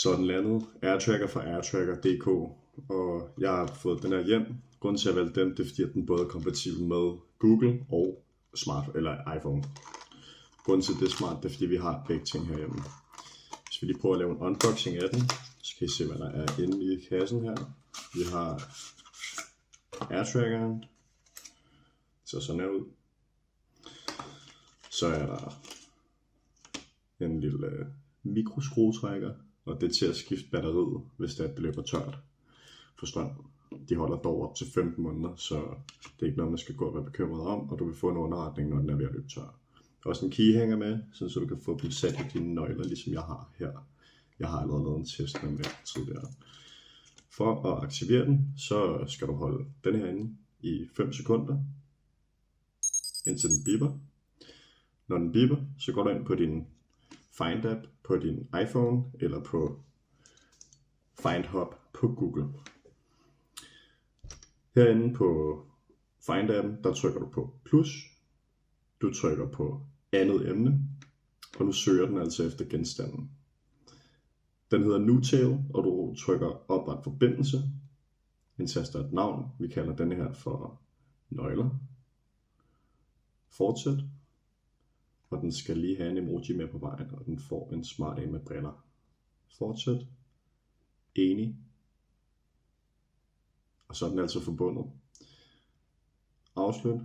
Sådan landet AirTracker fra AirTracker.dk, og jeg har fået den her hjem. Grunden til at jeg valgte den, det er fordi at den både er kompatibel med Google og iPhone. Grunden til at det er smart, det er fordi vi har begge ting herhjemme. Hvis vi lige prøver at lave en unboxing af den, så kan I se hvad der er inde i kassen her. Vi har AirTrackeren, så sådan her ud. Så er der en lille mikroskruetrækker, og det er til at skifte batteriet, hvis det løber tørt for strøm. De holder dog op til 15 måneder, så det er ikke noget, man skal gå og være bekymret om, og du vil få en underretning, når den er ved at løbe tør. Også en keyhænger med, så du kan få dem sat i dine nøgler, ligesom jeg har her. Jeg har allerede lavet en test med tidligere. For at aktivere den, så skal du holde den her inde i 5 sekunder, indtil den bipper. Når den bipper, så går du ind på din Find app på din iPhone eller på Find Hub på Google. Herinde på Find appen, der trykker du på plus. Du trykker på andet emne, og nu søger den altså efter genstanden. Den hedder Nutail, og du trykker opret forbindelse. Indtaster et navn. Vi kalder denne her for nøgler. Fortsæt. Og den skal lige have en emoji med på vejen, og den får en smart en med briller. Fortsæt. Enig. Og så er den altså forbundet. Afslut.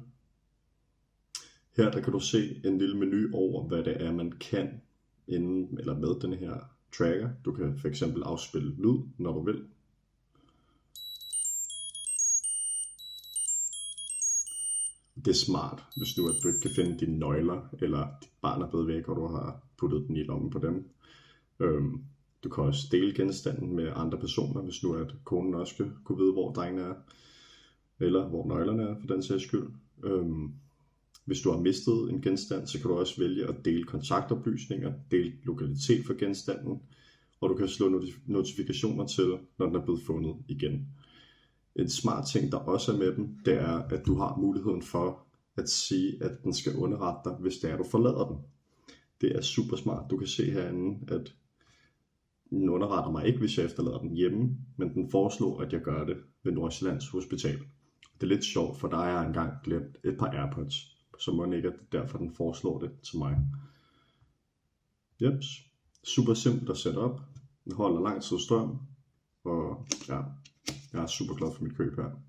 Her der kan du se en lille menu over, hvad det er, man kan inden eller med den her tracker. Du kan fx afspille lyd, når du vil. Det er smart, hvis du ikke kan finde dine nøgler, eller dit barn er blevet væk, og du har puttet den i lommen på dem. Du kan også dele genstanden med andre personer, hvis nu at konen også skal kunne vide, hvor drengene er, eller hvor nøglerne er, for den sags skyld. Hvis du har mistet en genstand, så kan du også vælge at dele kontaktoplysninger, dele lokalitet for genstanden, og du kan slå notifikationer til, når den er blevet fundet igen. En smart ting, der også er med den, det er, at du har muligheden for at sige, at den skal underrette dig, hvis det er, du forlader den. Det er super smart. Du kan se herinde, at den underretter mig ikke, hvis jeg efterlader den hjemme, men den foreslår, at jeg gør det ved Nordsjællands Hospital. Det er lidt sjovt, for der har jeg engang glemt et par AirPods, så må ikke, at det derfor den foreslår det til mig. Jeps. Super simpelt at sætte op. Den holder lang tid strøm, og ja, jeg er super glad for mit køb her.